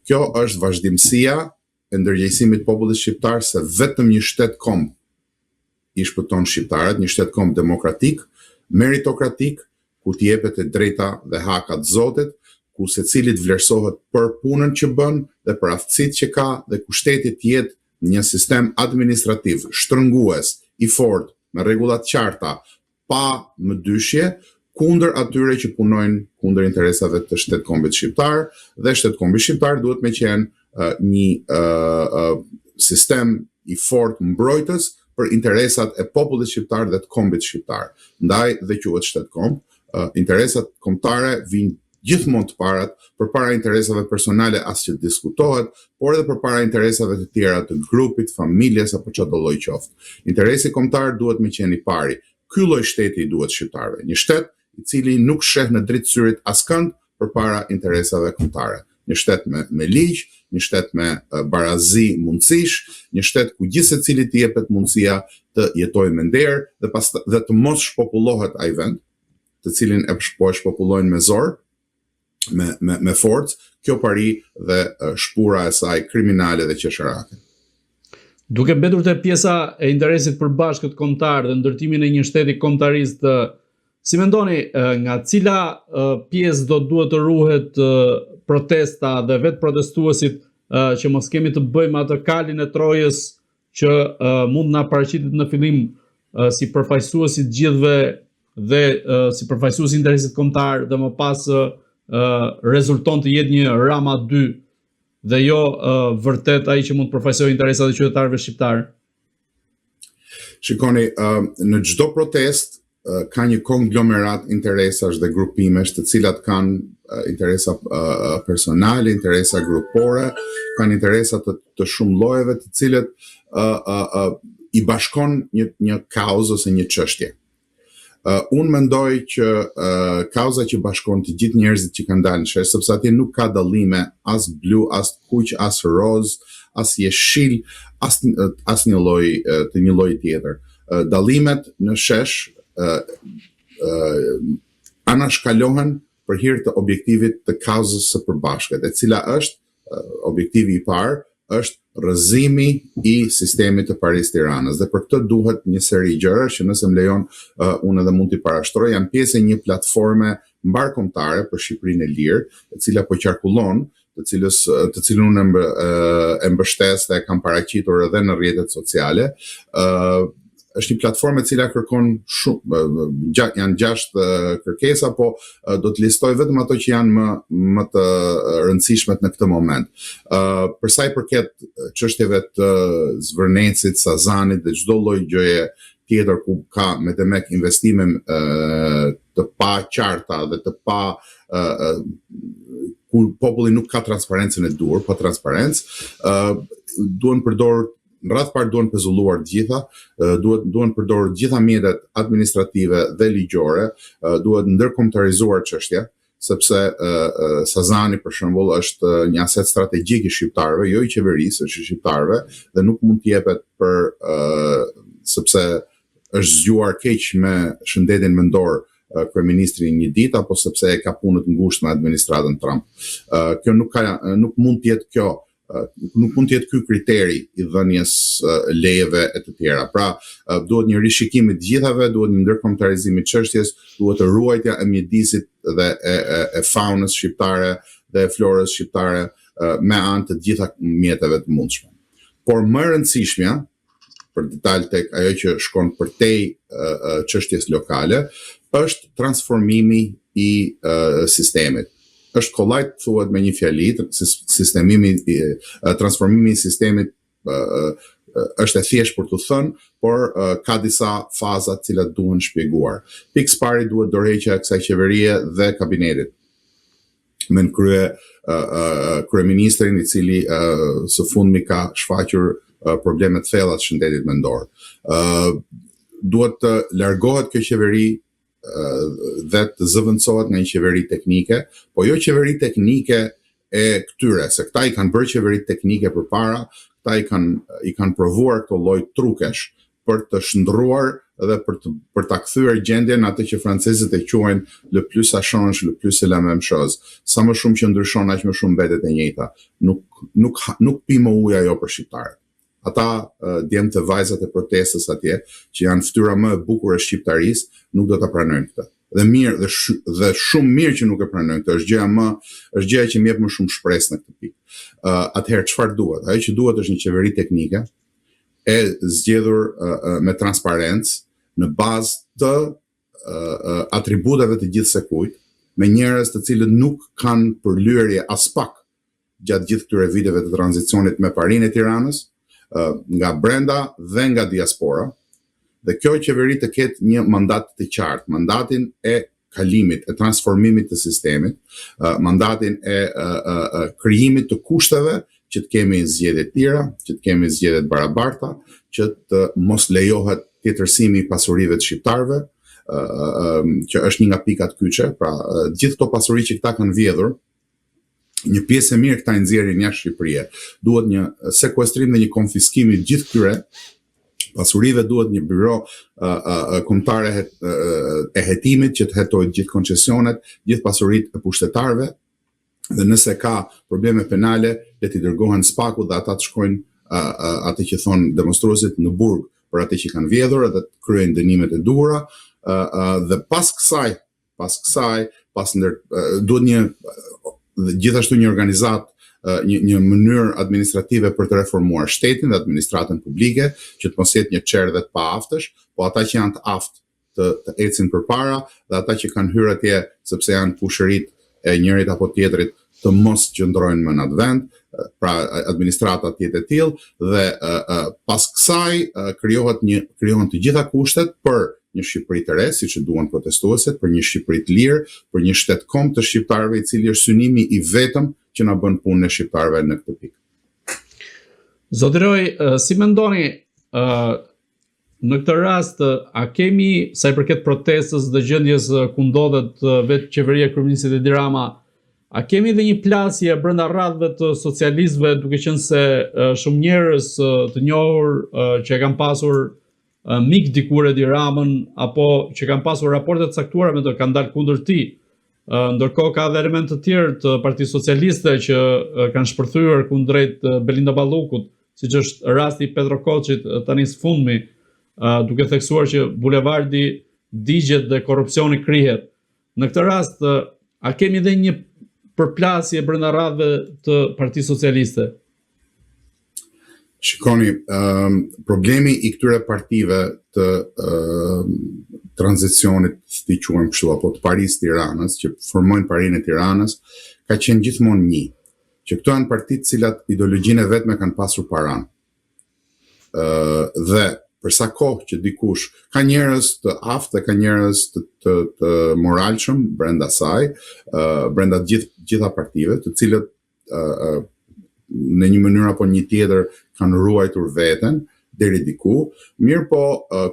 Kjo është vazhdimësia e ndërgjegjësimit të popullit shqiptar se vetëm një shtet komb i shpëton shqiptarët, një shtet komb demokratik, meritokratik, ku t'i jepet e drejta dhe hakat Zotit, ku secilit vlerësohet për punën që bën dhe për aftësitë që ka dhe ku shteti të jetë një sistem administrativ shtrëngues, i fortë, me rregulla të qarta, pa më dyshje, kundër atyre që punojnë kundër interesave të shtetkombit shqiptar, dhe shtetkombi shqiptar duhet me qenë një sistem i fortë mbrojtës për interesat e popullit shqiptar dhe të kombit shqiptar. Ndaj dhe quhet shtetkomb, interesat kombëtare vijnë gjithmonë të parat, përpara interesave personale as që diskutohet, por edhe përpara interesave të tjera të grupit, familjes apo çdo lloj qoftë. Interesi kombëtar duhet me qenë i pari. Ky lloj shteti i duhet shqiptarëve. Një shtet i cili nuk sheh në dritë syrit askënd përpara interesave kombëtare. Një shtet me ligj, një shtet me barazi mundësish, një shtet ku gjithë secili t'i jepet mundësia të jetojë me nder dhe të mos shpopullohet ai vend, të cilin e shpopullojnë me zor, me forcë, kjo pari dhe shpura e saj kriminale dhe qesharake. Duke mbetur te pjesa e interesit përbashkët kombëtar dhe ndërtimin e një shteti kombëtarist, si mendoni nga cila pjesë do duhet të ruhet protesta dhe vetë protestuesit që mos kemi të bëjmë atë kalin e trojës që mund na paraqitet në fillim si përfaqësuesi të gjithëve dhe si përfaqësuesi interesit kombëtar dhe më pas rezulton të jetë një Rama 2 dhe jo vërtet ai që mund të përfaqësojë interesat e qytetarëve shqiptar? Shikoni, në çdo protestë ka një konglomerat interesash dhe grupimesh të cilat kanë interesa personale, interesa grupore, kanë interesa të shumë llojeve të cilët i bashkon një kauzë ose një çështje. Unë mendoj që kauza që bashkon të gjithë njerëzit që kanë dalë në shesh, sepse atje nuk ka dallime as blu, as kuq, as roz, as jeshil, as një lloj të një lloji tjetër. Dallimet në shesh anashkalohen për hir të objektivit të kauzës së përbashkët, e cila është objektivi i parë, është rrëzimi i sistemit të Paris Tiranës dhe për këtë duhet një seri gjëra që nëse më lejon unë edhe mund t'i parashtroj, janë pjesë e një platforme mbarkombëtare për Shqipërinë e lirë, e cila po qarkullon, të cilën unë e mbështes dhe e kam paraqitur edhe në rrjetet sociale. Është një platformë e cila kërkon shumë, janë 6 kërkesa, po do të listoj vetëm ato që janë më të rëndësishmet në këtë moment. Për sa i përket çështjeve të Zvërnecit, Sazanit dhe çdo lloj gjëje tjetër ku ka me të mek investime të pa qarta dhe të pa ku populli nuk ka transparencën e duhur, pa transparencë, duhen përdorur në radhë parë duhen pezulluar të gjitha, duhen përdorur gjitha mjetet administrative dhe ligjore, duhet ndërkombëtarizuar çështja, sepse Sazani për shembull është një aset strategjik i shqiptarëve, jo i qeverisë, është i shqiptarëve dhe nuk mund të jepet sepse është zgjuar keq me shëndetin mendor kryeministri një ditë apo sepse e ka punët ngushtë me administratën Trump. Kjo nuk mund të jetë kjo. Nuk mund të jetë ky kriteri i dhënies lejeve e të tjera. Pra, duhet një rishikim i të gjithave, duhet një ndërkombëtarizim i çështjes, duhet të ruajtja e mjedisit dhe e faunës shqiptare dhe e florës shqiptare me anë të gjitha mjeteve të mundshme. Por më e rëndësishmja, për detaj tek ajo që shkon përtej çështjes lokale, është transformimi i sistemit. Është kollaj thuhet me një fjali, transformimi i sistemit është e thjeshtë për të thënë, por ka disa faza të cilat duhen shpjeguar. Pikë pari duhet dorëheqja e kësaj qeverie dhe kabinetit. Me në kryeministrin i cili së fundmi ka shfaqur probleme të thella të shëndetit mendor. Duhet të largohet kjo qeveri dhe të zëvendësohet nga një qeveri teknike, po jo qeveri teknike e këtyre, se këta i kanë bërë qeveri teknike përpara, këta i kanë provuar këto lloj trukesh për të shndruar dhe për ta kthyer gjendjen atë që francezët e quajnë le plus ça change, le plus c'est la même chose. Sa më shumë që ndryshon, aq më shumë mbetet e njëjta. Nuk pi më ujë ajo për shqiptarët. Ata djemtë të vajzat e protestës atje, që janë fytyra më e bukur e shqiptarisë, nuk do ta pranojnë këtë. Dhe mirë dhe shumë mirë që nuk e pranojnë këtë. Është gjëja që më jep më shumë shpresë në këtë pikë. Atëherë çfarë duhet? Ajo që duhet është një qeveri teknike e zgjedhur me transparencë në bazë të atributeve të gjithsekujt, me njerëz të cilët nuk kanë përlyerje as pak gjatë gjithë këtyre viteve të tranzicionit me parinë e Tiranës, nga brenda dhe nga diaspora, dhe kjo qeveri të ketë një mandat të qartë, mandatin e kalimit, e transformimit të sistemit, mandatin e krijimit të kushteve që të kemi zgjedhje të tjera, që të kemi zgjedhje të barabarta, që të mos lejohet tjetërsimi i pasurive të shqiptarëve, që është një nga pikat kyçe, pra gjithë këto pasuri që këta kanë vjedhur, një pjesë e mirë këta i nxjerrin jashtë Shqipërisë. Duhet një sekuestrim dhe një konfiskim i gjithë këtyre pasurive, duhet një byro kombëtare e hetimit që të hetojë gjithë koncesionet, gjithë pasuritë e pushtetarëve, dhe nëse ka probleme penale, le t'i dërgohen spaku dhe ata të shkojnë atë që thonë demonstruesit në burg për atë që kanë vjedhur dhe të kryejnë dënimet e duhura, dhe pas kësaj duhet gjithashtu një organizat, një mënyrë administrative për të reformuar shtetin dhe administratën publike, që të mos jetë një çerë dhe të paaftësh, po ata që janë të aftë të ecin përpara dhe ata që kanë hyrë atje sepse janë pushërit e njërit apo tjetrit të mos qëndrojnë më në atë vend, pra administrata të jetë e tillë dhe pas kësaj krijohen të gjitha kushtet për një Shqipëri të re, siç e duan protestuesit, për një Shqipëri të lirë, për një shtet kombë të shqiptarëve, i cili është synimi i vetëm që na bën punën e shqiptarëve në këtë pikë. Zoti Roy, si mendoni në këtë rast, a kemi, sa i përket protestës dhe gjendjes ku ndodhet vetë qeveria e kryeministit Edi Rama, a kemi dhe një plasje brenda radhëve të socialistëve, duke qenë se shumë njerëz të njohur që e kanë pasur mik dikur Edi Ramën, apo që kanë pasur raporte të caktuara me të, kanë dalë kundër tij. Ndërkohë ka dhe element të tjerë të Partisë Socialiste që kanë shpërthyer kundrejt Belinda Ballukut, siç është rasti i Petro Koçit tani së fundmi, duke theksuar që bulevardi digjet dhe korrupsioni krihet. Në këtë rast, a kemi dhe një përplasje brenda radhëve të Partisë Socialiste? Shikoni, problemi i këtyre partive të tranzicionit, si quajmë kështu, apo të Parisë Tiranës, që formojnë Parinë e Tiranës, ka qenë gjithmonë një, që këto janë partitë cilat ideologjinë e vetme kanë pasur paran. Dhe për sa kohë që dikush ka njerëz të aftë dhe ka njerëz të moralshëm brenda saj, brenda gjitha partive, të cilët në një mënyrë apo një tjetër kanë ruajtur veten deri diku, mirë po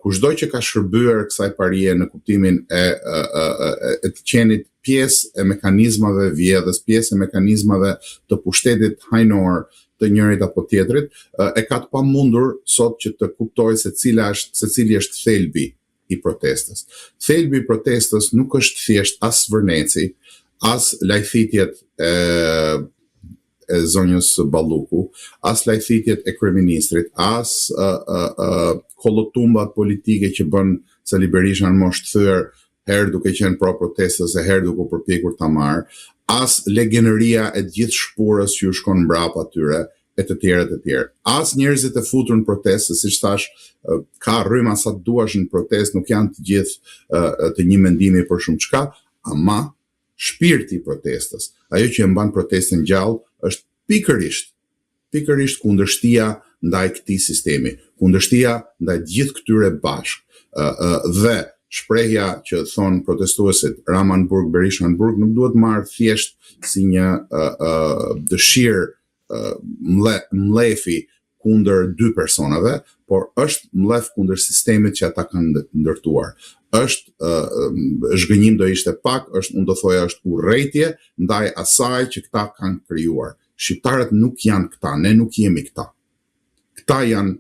kushdo që ka shërbyer kësaj parie në kuptimin e të qenit pjesë e mekanizmave vjedhës, pjesë e mekanizmave të pushtetit hajnor të njërit apo tjetrit, e ka të pamundur sot që të kuptojë se cili është thelbi i protestës. Thelbi i protestës nuk është thjesht as vërneci, as lajthitjet e zonjës Balluku, as lajthitjet e kryeministrit, as kollotumbat politike që bën Sali Berisha në moshë të thyer, herë duke qenë pro protestës e herë duke përpjekur ta marrë, as legenëria e gjithë shpurës që u shkon mbrapa atyre, e të tjerë. As njerëzit e futur në protestë, siç thash, ka rryma sa duash në protestë, nuk janë të gjithë të një mendimi për shumë çka, ama shpirti i protestës, ajo që e mban protestën gjallë, është pikërisht kundërshtia ndaj këtij sistemi, kundërshtia ndaj gjithë këtyre bashkë. Dhe shprehja që thon protestuesit Rama në burg, Berisha në burg, nuk duhet marrë thjesht si një dëshirë mlefi kundër dy personave, por është mlef kundër sistemit që ata kanë ndërtuar. Është zhgënjim do ishte pak, unë do thoja është urrëtie ndaj asaj që këta kanë krijuar. Shqiptarët nuk janë këta, ne nuk jemi këta. Këta janë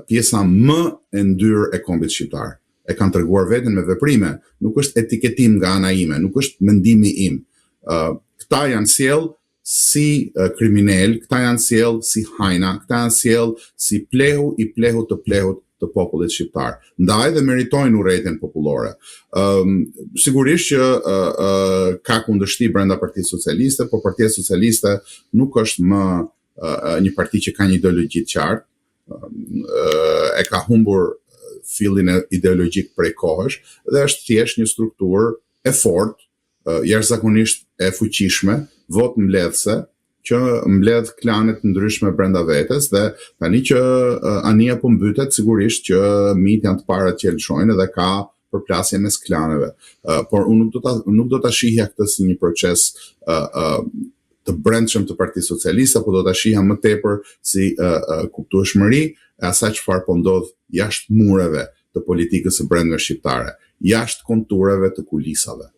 pjesa më e ndyrë e kombit shqiptar. e kanë treguar veten me veprime, nuk është etiketim nga ana ime, nuk është mendimi im. Këta janë sjell si kriminal, këta janë sjell si hajna, këta janë sjell si plehu i plehut të plehut të popullit shqiptar. Ndaj dhe meritojnë urrejtjen popullore. Sigurisht që ka kundërshti brenda Partisë Socialiste, por Partia Socialiste nuk është më një parti që ka një ideologji të qartë, e ka humbur fillin ideologjik prej kohësh dhe është thjesht një strukturë e fortë, jashtëzakonisht e fuqishme, vot mbledhse, që mbledh klanet ndryshme brenda vetes dhe tani që anija po mbytet, sigurisht që mit janë të parat që lëshojnë dhe ka përplasje mes klaneve. Por unë nuk do ta shihja këtë si një proces të brendshëm të Partisë Socialiste, apo do ta shihja më tepër si kuptueshmëri e asaj çfarë po ndodh jashtë mureve të politikës së brendshme shqiptare, jashtë kontureve të kulisave.